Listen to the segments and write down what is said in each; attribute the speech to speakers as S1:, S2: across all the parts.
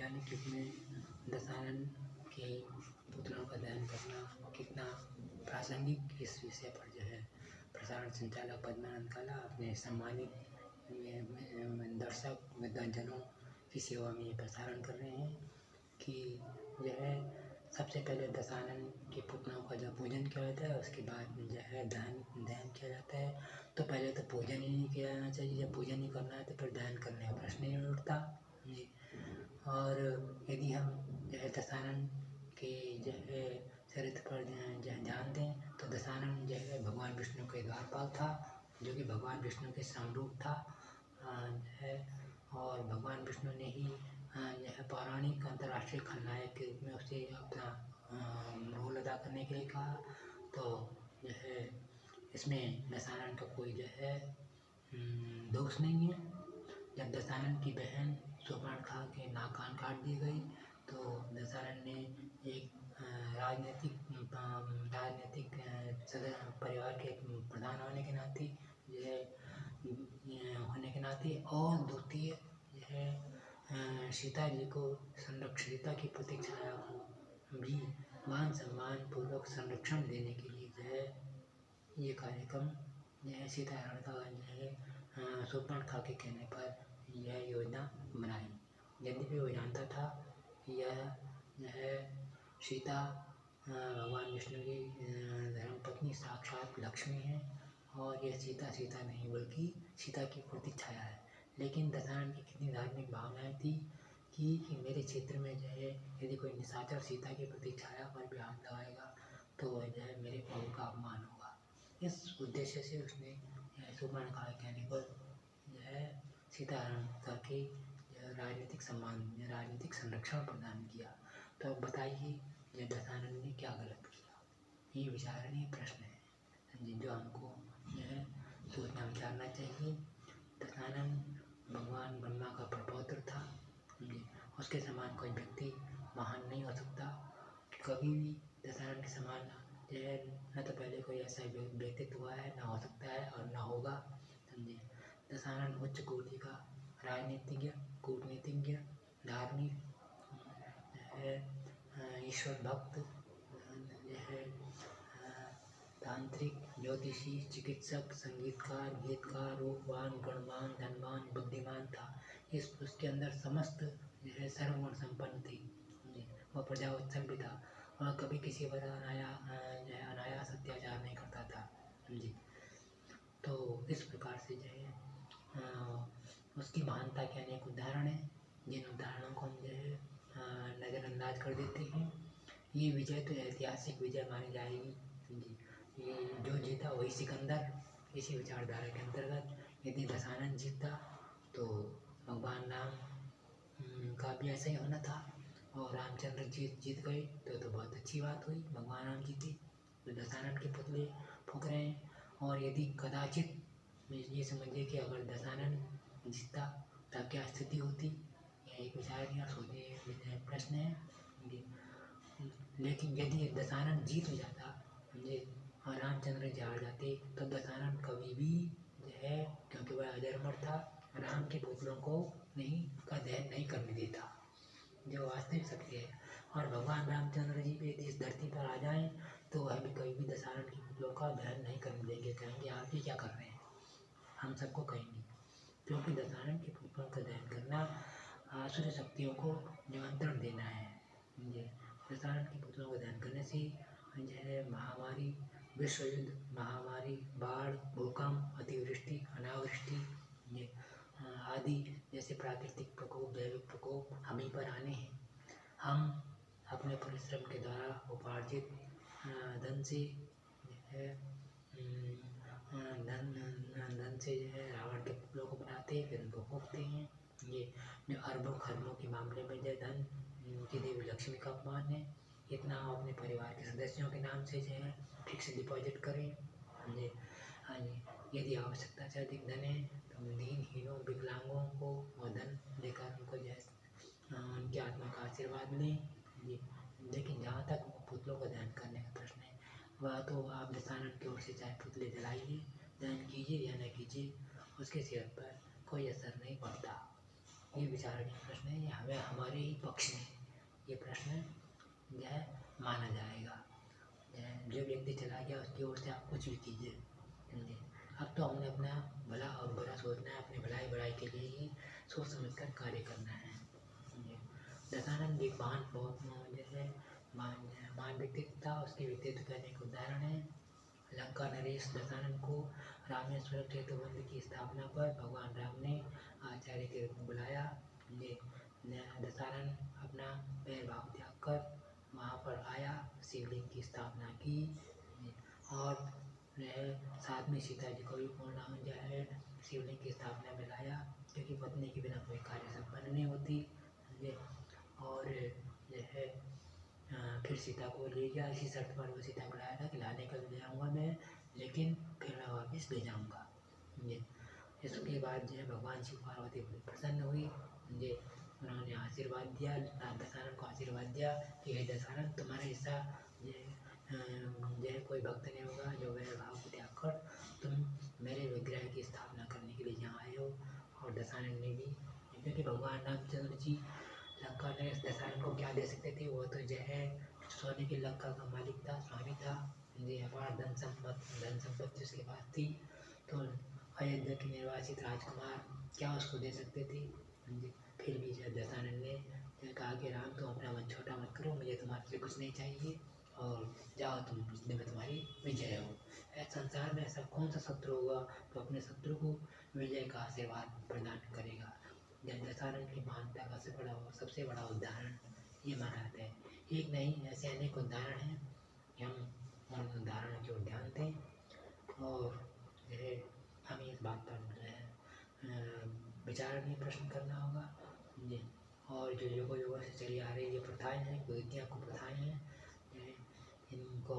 S1: वैज्ञानिक युग में दशानन के पुतलों का दहन करना कितना प्रासंगिक, इस विषय पर जो है प्रसारण संचालक पद्मानंद काला अपने सम्मानित दर्शक विद्वजनों की सेवा में प्रसारण कर रहे हैं कि जो है सबसे पहले दशानन के पुतलों का जब पूजन किया जाता है उसके बाद में जो है दहन किया जाता है। तो पहले तो पूजन ही नहीं किया जाना चाहिए, जब पूजन ही करना है तो फिर दहन करने का प्रश्न ही नहीं उठता। और यदि हम जो है दशानन के जो है चरित्र पर ध्यान दें तो दशानन जो है भगवान विष्णु के द्वारपाल था, जो कि भगवान विष्णु के समरूप था है। और भगवान विष्णु ने ही यह पौराणिक अंतर्राष्ट्रीय खलनायक के रूप में उसे अपना रोल अदा करने के लिए कहा। तो जो है इसमें दशानन का कोई जो है दोष नहीं है। जब दशानन की बहन शूर्पणखा के नाक कान काट दी गई तो दशानन ने एक राजनीतिक परिवार के प्रधान होने के नाते और द्वितीय जो है सीता जी को सीता की प्रतीक्षा को भी मान सम्मान पूर्वक संरक्षण देने के लिए जो है ये कार्यक्रम जो है सीताहरण का जो है शूर्पणखा के कहने पर यह योजना बनाई। यद्यपि वो जानता था कि यह जो है सीता भगवान विष्णु की धर्मपत्नी साक्षात लक्ष्मी है और यह सीता नहीं बल्कि सीता की प्रतीक्षा है। लेकिन दशानन की कितनी धार्मिक भावनाएं थी कि मेरे क्षेत्र में जो है यदि कोई निशाचर सीता की प्रतीक्षा पर भी हाथ लगाएगा तो वह जो है मेरे प्रभु का अपमान होगा। इस उद्देश्य से उसने शूर्पणखा के कहने पर जो है सीताहरण करके राजनीतिक संरक्षण प्रदान किया। तो अब बताइए ये दशानन ने क्या गलत किया? ये विचारणीय प्रश्न है जो हमको जो है सोचना विचारना चाहिए। दशानन भगवान ब्रह्मा का प्रपौत्र था, उसके समान कोई व्यक्ति महान नहीं हो सकता। कभी भी दशानन के समान जो है न तो पहले कोई ऐसा व्यक्तित्व हुआ है, न हो सकता है और न होगा। समझे, दशानन उच्च कोटि का राजनीतिज्ञ, कूटनीतिज्ञ, धार्मिक है, ईश्वर भक्त है, तांत्रिक, ज्योतिषी, चिकित्सक, संगीतकार, गीतकार, रूपवान, गुणवान, धनवान, बुद्धिमान था। उसके अंदर समस्त जो है सर्वगुण संपन्न थी। वह प्रजावत्सल भी था और कभी किसी पर अनायास अत्याचार नहीं करता था। समझे, तो इस प्रकार से जो है उसकी महानता के अनेक उदाहरण हैं जिन उदाहरणों को हम जो है नज़रअंदाज कर देते हैं। ये विजय तो ऐतिहासिक विजय मानी जाएगी। समझे, ये जो जीता वही सिकंदर, इसी विचारधारा के अंतर्गत यदि दशानन जीता तो भगवान राम का भी ऐसा ही होना था और रामचंद्र जीत गए तो बहुत अच्छी बात हुई। भगवान राम जीते तो दशानन के पुतले फूंक रहे हैं। और यदि कदाचित ये समझिए कि अगर दशानन जीतता तब क्या स्थिति होती, यह एक विचारणीय सोचनीय प्रश्न है। लेकिन यदि दशानन जीत हो जाता और रामचंद्र जी हार जाते तो दशानन कभी भी जो है, क्योंकि वह अजरमर था, राम के पुतलों को दहन नहीं करने देता, जो वास्तविक सत्य है। और भगवान रामचंद्र जी भी यदि इस धरती पर आ जाएं तो वह भी कभी भी दशानन के पुतलों का दहन नहीं करने देंगे। कहेंगे आप ये क्या कर रहे हैं, हम सबको कहेंगे, क्योंकि दशानन के पुतलों का दहन करना आसुरी शक्तियों को निमंत्रण देना है। दशानन के पुतलों को दहन करने से जो है महामारी, विश्व युद्ध, महामारी, बाढ़, भूकंप, अतिवृष्टि, अनावृष्टि आदि जैसे प्राकृतिक प्रकोप, जैविक प्रकोप हम ही पर आने हैं। हम अपने परिश्रम के द्वारा उपार्जित धन से जो है रावण के पुतलों को बनाते हैं, फिर उनको फूंकते हैं। ये जो अरबों खरबों के मामले में जो धन की देवी लक्ष्मी का अपमान है। इतना आप अपने परिवार के सदस्यों के नाम से जो है फिक्स डिपॉजिट करें। यदि आवश्यकता से अधिक धन है तो दीनहीनों, विकलांगों को वह धन देकर उनको जो है उनकी आत्मा का आशीर्वाद लें। लेकिन जहाँ तक पुतलों का दहन करने का प्रश्न है, वह तो आप दशानन की ओर से चाहे पुतले जलाइए, दहन कीजिए या न कीजिए, उसके सेहत पर कोई असर नहीं पड़ता। ये विचारणीय प्रश्न है, ये हमें हमारे ही पक्ष में ये प्रश्न जो है माना जाएगा। जो व्यक्ति चला गया उसकी ओर से आप कुछ भी कीजिए, समझे। अब तो हमने अपना भला और बुरा सोचना है, अपनी भलाई बुराई के लिए ही सोच समझ कर कार्य करना है, समझे। दशानंद एक महान बहुत जो है महान व्यक्तित्व था। उसके व्यक्तित्व का एक उदाहरण है लंका नरेश दशानंद को रामेश्वर सेतुबंध की स्थापना पर भगवान राम ने आचार्य के रूप में बुलाया। दशानंद अपना पैर भाव त्याग कर वहाँ पर आया, शिवलिंग की स्थापना की और साथ में सीता जी को भी पूर्ण जो है शिवलिंग की स्थापना में लाया, क्योंकि पत्नी के बिना कोई कार्य संपन्न नहीं होती। और जो है फिर सीता को ले गया, इसी शर्त पर वो सीता को लाया था कि लाने का ले जाऊँगा मैं, लेकिन फिर मैं वापस ले जाऊँगा। इसके बाद जो है भगवान शिव पार्वती प्रसन्न हुई, ये उन्होंने आशीर्वाद दिया, दशानंद को आशीर्वाद दिया कि हे दशानंद तुम्हारा हिस्सा जो कोई भक्त नहीं होगा जो मेरे भाव को त्याग कर तुम मेरे विग्रह की स्थापना करने के लिए यहाँ आए हो। और दशानंद ने भी, क्योंकि भगवान रामचंद्र जी लंका में दशानंद को क्या दे सकते थे, वो तो जो है सोने की लंका का मालिक था, स्वामी था, ये अपार धन संपत्ति उसके पास थी। तो अयोध्या के निर्वासित राजकुमार क्या उसको दे सकते थे। फिर भी दशानंद ने कहा कि राम तुम अपना मन छोटा मत करो, मुझे तुम्हारे से कुछ नहीं चाहिए और जाओ, तुम इसमें में तुम्हारी विजय हो। संसार में ऐसा कौन सा शत्रु होगा तो अपने शत्रु को विजय का आशीर्वाद प्रदान करेगा। दशानंद की महानता का सबसे बड़ा उदाहरण ये माना जाता है। एक नहीं, ऐसे अनेक उदाहरण हैं कि हम उन उदाहरणों की ओर ध्यान दें और हमें इस बात पर विचारणीय प्रश्न करना होगा। और जो युगों से चली आ रही ये प्रथाएँ हैं, कुरीतियाँ कुप्रथाएँ हैं, इनको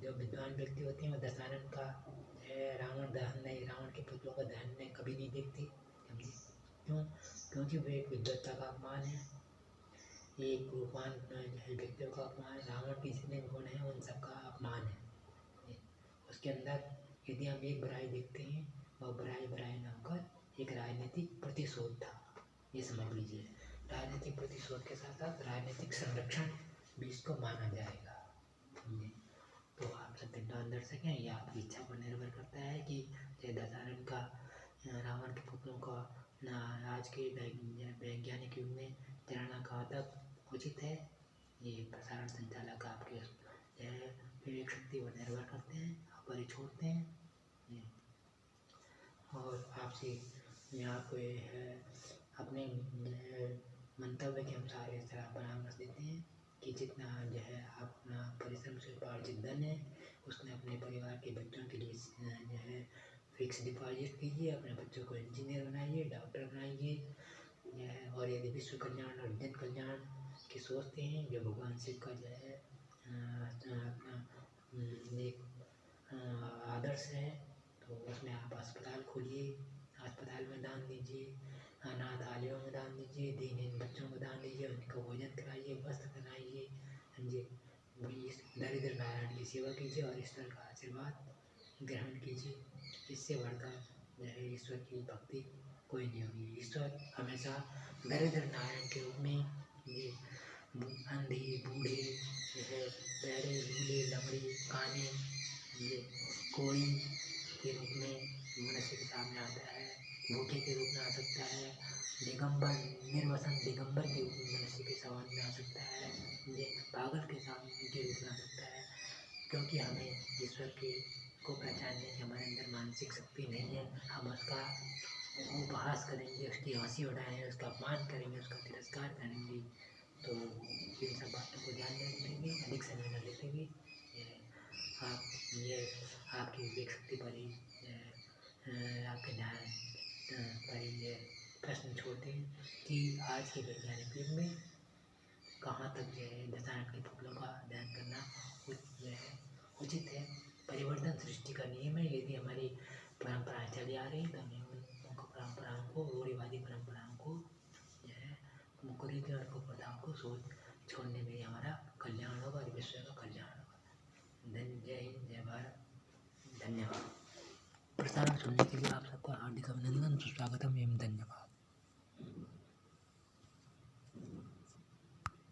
S1: जो विद्वान व्यक्ति होते हैं वो दशानंद का रावण दहन नहीं, रावण के पुतलों का दहन नहीं कभी नहीं देखते, समझे। क्यों? क्योंकि वो एक विद्वत्ता का अपमान है, एक रूपवान व्यक्तियों का अपमान है। रावण के जितने गुण हैं उन सबका अपमान है उसके अंदर। यदि हम एक बुराई देखते हैं, वह बुराई न होकर एक राजनीतिक प्रतिशोध था, ये समझ लीजिए। राजनीतिक प्रतिशोध के साथ साथ राजनीतिक संरक्षण भी इसको माना जाएगा। तो आप सब विद्वान दर्शक हैं, ये आपकी इच्छा पर निर्भर करता है कि दशानंद का रावण के पुतलों का आज के वैज्ञानिक युग में जलाना कहाँ तक उचित है। ये प्रसारण संचालक आपके विवेक शक्ति पर निर्भर करते हैं, आप पर ही छोड़ते हैं। और आपसे मैं आपको अपने मंतव्य के अनुसार इस तरह परामर्श देते हैं कि जितना जो है अपना परिश्रम से उपार्जित धन है उसमें अपने परिवार के बच्चों के लिए जो है फिक्स डिपॉजिट कीजिए, अपने बच्चों को इंजीनियर बनाइए, डॉक्टर बनाइए। और यदि विश्व कल्याण और जन कल्याण की सोचते हैं, जो भगवान शिव का जो है अपना एक आदर्श है, तो उसमें आप अस्पताल खोलिए, अस्पताल में दान दीजिए, अनाथालयों में दान दीजिए, दीनहीन बच्चों को दान दीजिए, उनको भोजन कराइए, वस्त्र पहनाइए, समझे। दरिद्र नारायण की सेवा कीजिए और ईश्वर का आशीर्वाद ग्रहण कीजिए। इससे बढ़कर ईश्वर की भक्ति कोई नहीं होगी। ईश्वर हमेशा दरिद्र नारायण के रूप में ये अंधे बूढ़े बहरे लूले लंगड़े काने ये कोई के रूप में मनुष्य के सामने आता है, भूखे के रूप में आ सकता है, दिगंबर निर्वसन दिगंबर के रूप में मनुष्य के सामने आ सकता है, ये पागल के सामने के रूप में आ सकता है। क्योंकि हमें ईश्वर के को पहचानने की हमारे अंदर मानसिक शक्ति नहीं है। हम उसका उपहास करेंगे, उसकी हंसी उड़ाएंगे, उसका अपमान करेंगे, उसका तिरस्कार करेंगे। तो इन सब बातों को ध्यान में रखते हुए, अधिक समय न लेते हुए ये आपकी विवेक शक्ति पर ही आपके ध्यान पर ये प्रश्न छोड़ते हैं कि आज के वैज्ञानिक युग में कहाँ तक जो है दशानंद के पुतलों का ध्यान करना उचित है। परिवर्तन सृष्टि का नियम है। यदि हमारी परंपराएं चली आ रही तो हमें उनको परंपराओं को, रूढ़िवादी परंपराओं को जो है कुरीतियों और कुप्रथाओं को छोड़ने में हमारा कल्याण होगा और विश्व का कल्याण होगा। जय हिंद, जय भारत, धन्यवाद। प्रसारण सुनने के लिए आप सबका हार्दिक अभिनंदन, सुस्वागतम एवं धन्यवाद।